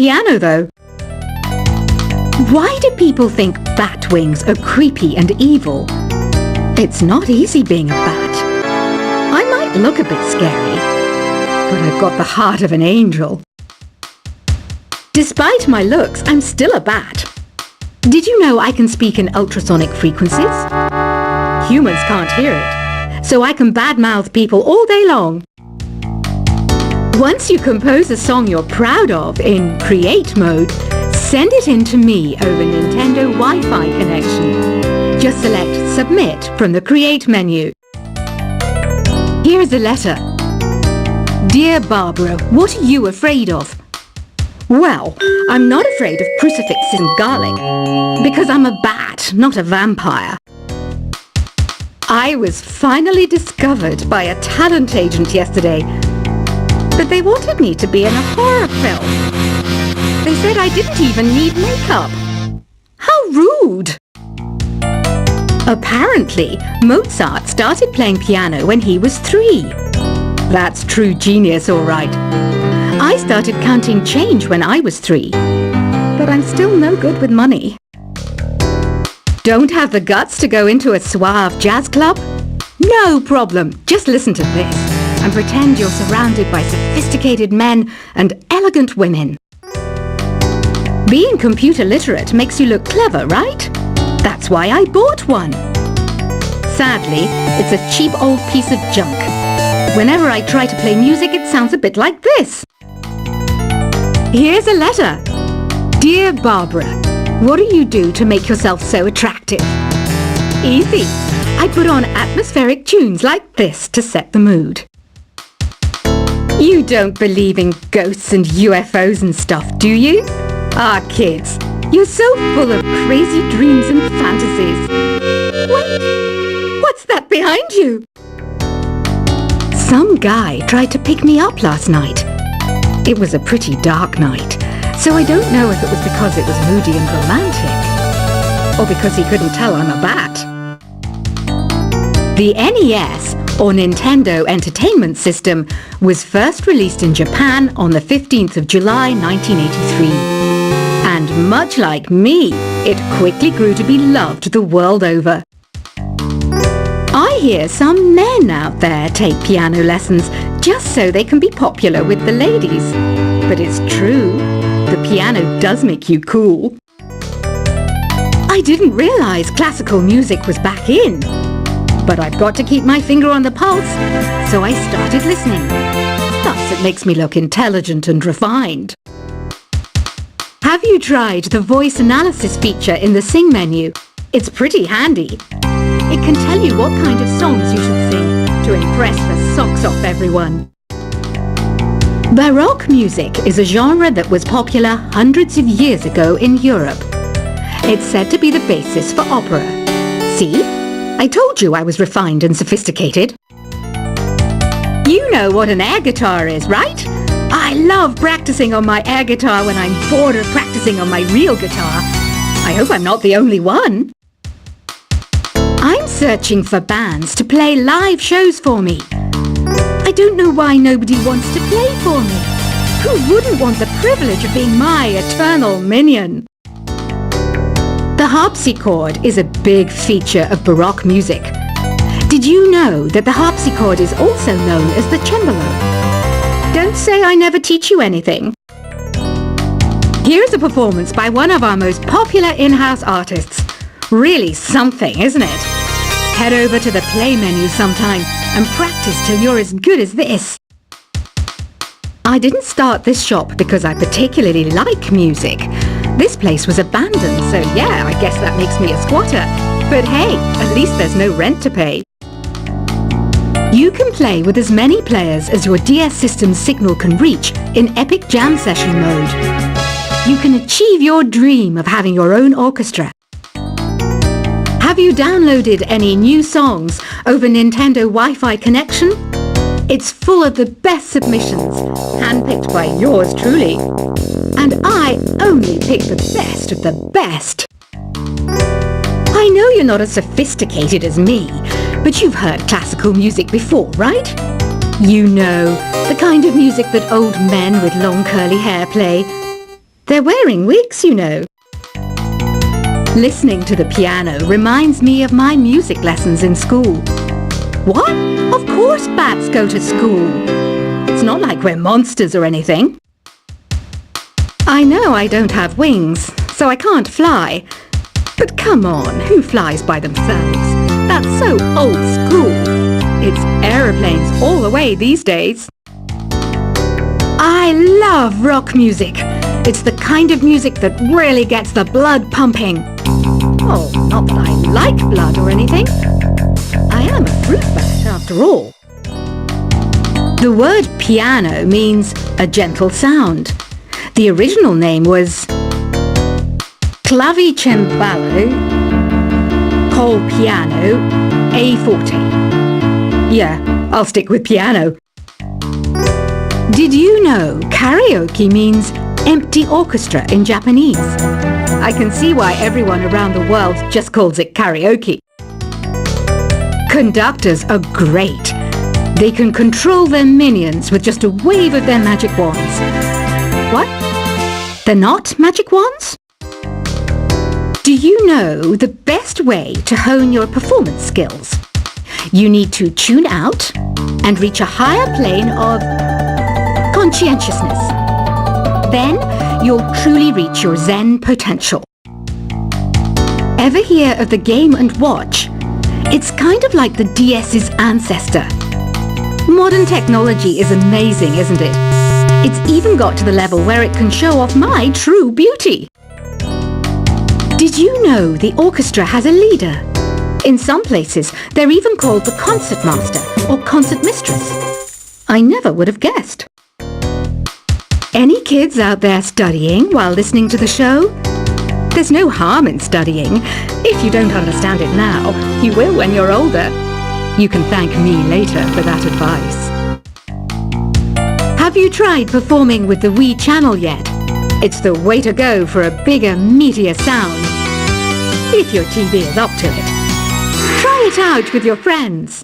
piano, though. Why do people think bat wings are creepy and evil? It's not easy being a bat. I might look a bit scary, but I've got the heart of an angel. Despite my looks, I'm still a bat. Did you know I can speak in ultrasonic frequencies? Humans can't hear it, so I can badmouth people all day long. Once you compose a song you're proud of in create mode, send it in to me over Nintendo Wi-Fi connection. Just select Submit from the Create menu. Here's a letter. Dear Barbara, what are you afraid of? Well, I'm not afraid of crucifixes and garlic, because I'm a bat, not a vampire. I was finally discovered by a talent agent yesterday, but they wanted me to be in a horror film. They said I didn't even need makeup. How rude! Apparently, Mozart started playing piano when he was 3. That's true genius, all right. I started counting change when I was 3, but I'm still no good with money. Don't have the guts to go into a suave jazz club? No problem, just listen to this and pretend you're surrounded by sophisticated men and elegant women. Being computer literate makes you look clever, right? That's why I bought one. Sadly, it's a cheap old piece of junk. Whenever I try to play music, it sounds a bit like this. Here's a letter. Dear Barbara, what do you do to make yourself so attractive? Easy. I put on atmospheric tunes like this to set the mood. You don't believe in ghosts and UFOs and stuff, do you? Ah, kids, you're so full of crazy dreams and fantasies. Wait, what's that behind you? Some guy tried to pick me up last night. It was a pretty dark night, so I don't know if it was because it was moody and romantic, or because he couldn't tell I'm a bat. The NES, or Nintendo Entertainment System, was first released in Japan on the 15th of July 1983. And much like me, it quickly grew to be loved the world over. I hear some men out there take piano lessons just so they can be popular with the ladies. But it's true, the piano does make you cool. I didn't realize classical music was back in. But I've got to keep my finger on the pulse, so I started listening. Thus, it makes me look intelligent and refined. Have you tried the voice analysis feature in the Sing menu? It's pretty handy. It can tell you what kind of songs you should sing to impress the socks off everyone. Baroque music is a genre that was popular hundreds of years ago in Europe. It's said to be the basis for opera. See? I told you I was refined and sophisticated. You know what an air guitar is, right? I love practicing on my air guitar when I'm bored of practicing on my real guitar. I hope I'm not the only one. I'm searching for bands to play live shows for me. I don't know why nobody wants to play for me. Who wouldn't want the privilege of being my eternal minion? The harpsichord is a big feature of Baroque music. Did you know that the harpsichord is also known as the cembalo? Don't say I never teach you anything. Here's a performance by one of our most popular in-house artists. Really something, isn't it? Head over to the play menu sometime and practice till you're as good as this. I didn't start this shop because I particularly like music. This place was abandoned, so yeah, I guess that makes me a squatter. But hey, at least there's no rent to pay. You can play with as many players as your DS system's signal can reach in Epic Jam Session mode. You can achieve your dream of having your own orchestra. Have you downloaded any new songs over Nintendo Wi-Fi connection? It's full of the best submissions, handpicked by yours truly. And I only pick the best of the best. I know you're not as sophisticated as me, but you've heard classical music before, right? You know, the kind of music that old men with long curly hair play. They're wearing wigs, you know. Listening to the piano reminds me of my music lessons in school. What? Of course bats go to school. It's not like we're monsters or anything. I know I don't have wings, so I can't fly. But come on, who flies by themselves? That's so old school. It's aeroplanes all the way these days. I love rock music. It's the kind of music that really gets the blood pumping. Oh, not that I like blood or anything. I am a fruit bat after all. The word piano means a gentle sound. The original name was clavicembalo col piano e forte. Yeah, I'll stick with piano. Did you know karaoke means empty orchestra in Japanese? I can see why everyone around the world just calls it karaoke. Conductors are great. They can control their minions with just a wave of their magic wands. What? They're not magic wands? Do you know the best way to hone your performance skills? You need to tune out and reach a higher plane of conscientiousness. Then you'll truly reach your Zen potential. Ever hear of the Game & Watch? It's kind of like the DS's ancestor. Modern technology is amazing, isn't it? It's even got to the level where it can show off my true beauty. Did you know the orchestra has a leader? In some places, they're even called the concertmaster or concertmistress. I never would have guessed. Any kids out there studying while listening to the show? There's no harm in studying. If you don't understand it now, you will when you're older. You can thank me later for that advice. Have you tried performing with the Wii channel yet? It's the way to go for a bigger, meatier sound. If your TV is up to it. Try it out with your friends.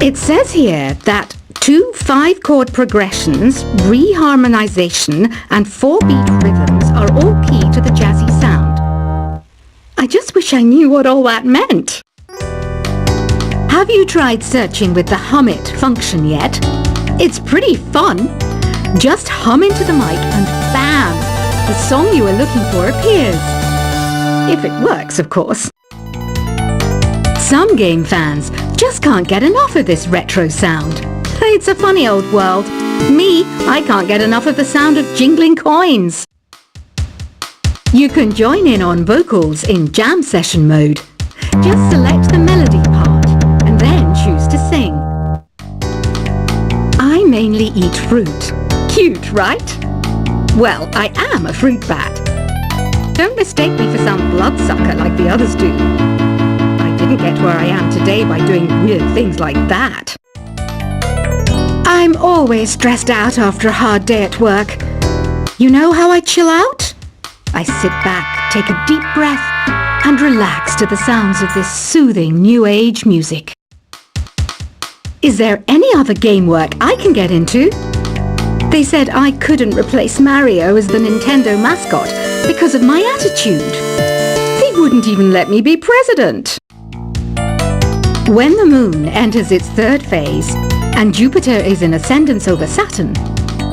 It says here that 2 5-chord progressions, reharmonization, and 4-beat rhythms are all key to the jazzy sound. I just wish I knew what all that meant. Have you tried searching with the Hum It function yet? It's pretty fun. Just hum into the mic and bam! The song you were looking for appears. If it works, of course. Some game fans just can't get enough of this retro sound. It's a funny old world. Me, I can't get enough of the sound of jingling coins. You can join in on vocals in jam session mode. Just select the melody part and then choose to sing. I mainly eat fruit. Cute, right? Well, I am a fruit bat. Don't mistake me for some bloodsucker like the others do. I didn't get where I am today by doing weird things like that. I'm always stressed out after a hard day at work. You know how I chill out? I sit back, take a deep breath, and relax to the sounds of this soothing new age music. Is there any other game work I can get into? They said I couldn't replace Mario as the Nintendo mascot because of my attitude. They wouldn't even let me be president. When the moon enters its 3rd phase and Jupiter is in ascendance over Saturn,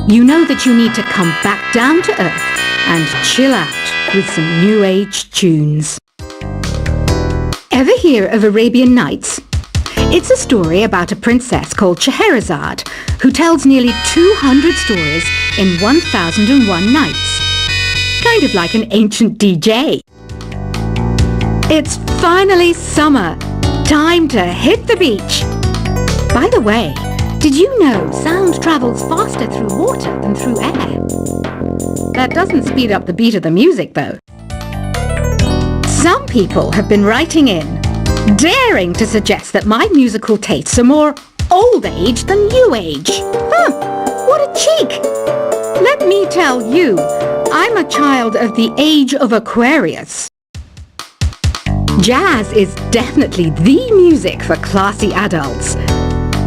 you know that you need to come back down to Earth and chill out with some new age tunes. Ever hear of Arabian Nights? It's a story about a princess called Scheherazade who tells nearly 200 stories in 1001 nights. Kind of like an ancient DJ. It's finally summer. Time to hit the beach. By the way, did you know sound travels faster through water than through air? That doesn't speed up the beat of the music, though. Some people have been writing in, daring to suggest that my musical tastes are more old age than new age. Huh, what a cheek! Let me tell you, I'm a child of the age of Aquarius. Jazz is definitely the music for classy adults.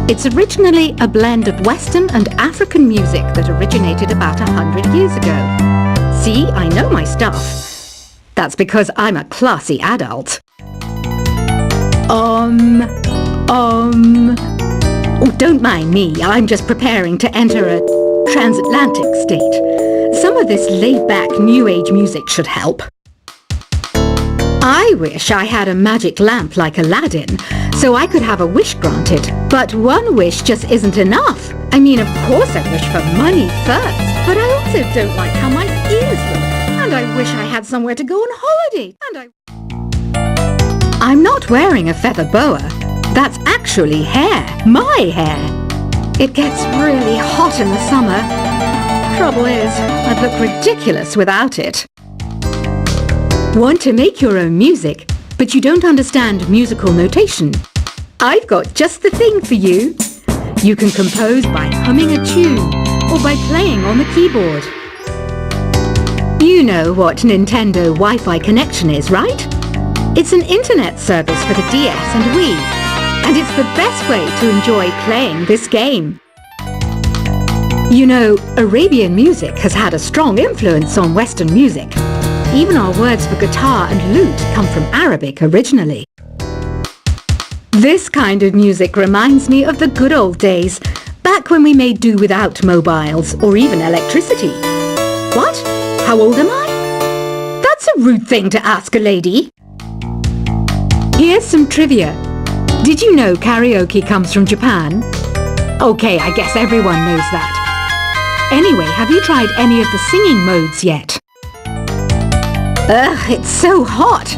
It's originally a blend of Western and African music that originated about 100 years ago. See, I know my stuff. That's because I'm a classy adult. Oh, don't mind me. I'm just preparing to enter a transatlantic state. Some of this laid-back New Age music should help. I wish I had a magic lamp like Aladdin, so I could have a wish granted. But one wish just isn't enough. I mean, of course I wish for money first, but I also don't like how my ears look. And I wish I had somewhere to go on holiday. I'm not wearing a feather boa. That's actually hair. My hair. It gets really hot in the summer. Trouble is, I'd look ridiculous without it. Want to make your own music, but you don't understand musical notation? I've got just the thing for you. You can compose by humming a tune or by playing on the keyboard. You know what Nintendo Wi-Fi connection is, right? It's an internet service for the DS and Wii, and it's the best way to enjoy playing this game. You know, Arabian music has had a strong influence on Western music. Even our words for guitar and lute come from Arabic originally. This kind of music reminds me of the good old days, back when we made do without mobiles or even electricity. What? How old am I? That's a rude thing to ask a lady. Here's some trivia. Did you know karaoke comes from Japan? Okay, I guess everyone knows that. Anyway, have you tried any of the singing modes yet? Ugh, it's so hot.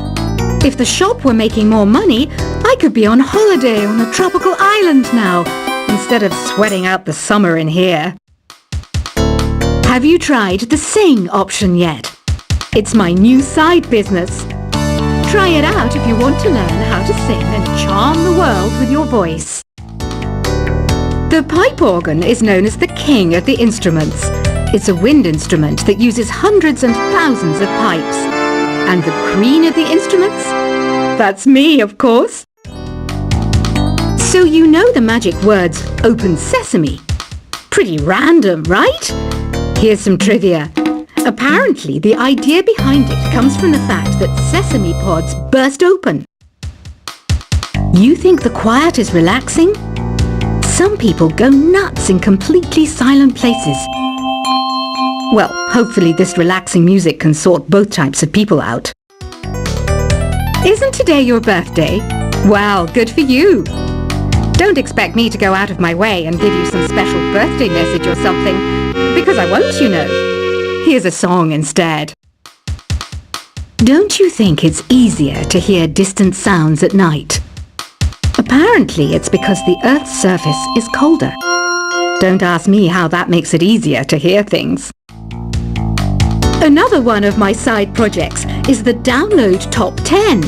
If the shop were making more money, I could be on holiday on a tropical island now, instead of sweating out the summer in here. Have you tried the sing option yet? It's my new side business. Try it out if you want to learn how to sing and charm the world with your voice. The pipe organ is known as the king of the instruments. It's a wind instrument that uses hundreds and thousands of pipes. And the queen of the instruments? That's me, of course. So you know the magic words open sesame. Pretty random, right? Here's some trivia. Apparently, the idea behind it comes from the fact that sesame pods burst open. You think the quiet is relaxing? Some people go nuts in completely silent places. Well, hopefully this relaxing music can sort both types of people out. Isn't today your birthday? Well, good for you. Don't expect me to go out of my way and give you some special birthday message or something, because I won't, you know. Here's a song instead. Don't you think it's easier to hear distant sounds at night? Apparently it's because the Earth's surface is colder. Don't ask me how that makes it easier to hear things. Another one of my side projects is the Download Top 10.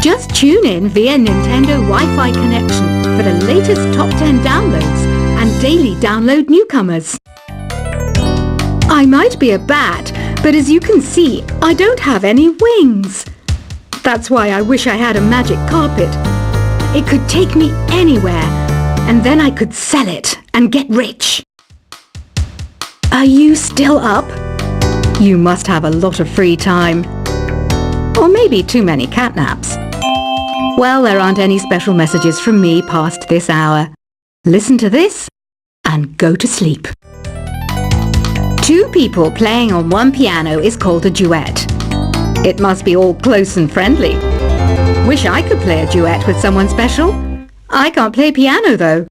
Just tune in via Nintendo Wi-Fi connection for the latest Top 10 downloads and daily download newcomers. I might be a bat, but as you can see, I don't have any wings. That's why I wish I had a magic carpet. It could take me anywhere, and then I could sell it and get rich. Are you still up? You must have a lot of free time. Or maybe too many catnaps. Well, there aren't any special messages from me past this hour. Listen to this and go to sleep. Two people playing on one piano is called a duet. It must be all close and friendly. Wish I could play a duet with someone special. I can't play piano though.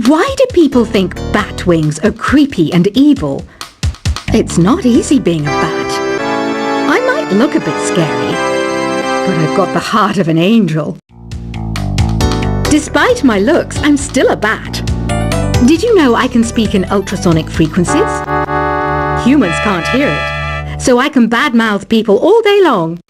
Why do people think bat wings are creepy and evil? It's not easy being a bat. I might look a bit scary, but I've got the heart of an angel. Despite my looks, I'm still a bat. Did you know I can speak in ultrasonic frequencies? Humans can't hear it, so I can badmouth people all day long.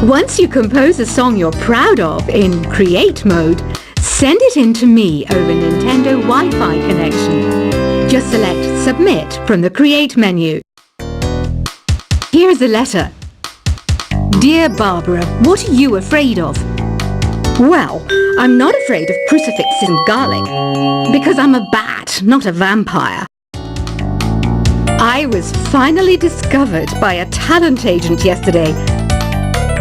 Once you compose a song you're proud of in Create mode, send it in to me over Nintendo Wi-Fi connection. Just select Submit from the Create menu. Here's a letter. Dear Barbara, what are you afraid of? Well, I'm not afraid of crucifixes and garlic, because I'm a bat, not a vampire. I was finally discovered by a talent agent yesterday.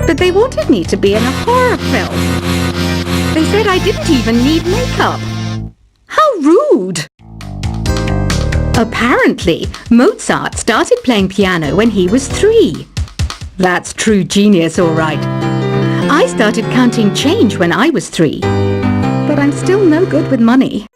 But they wanted me to be in a horror film. They said I didn't even need makeup. How rude! Apparently, Mozart started playing piano when he was 3. That's true genius, all right. I started counting change when I was 3. But I'm still no good with money.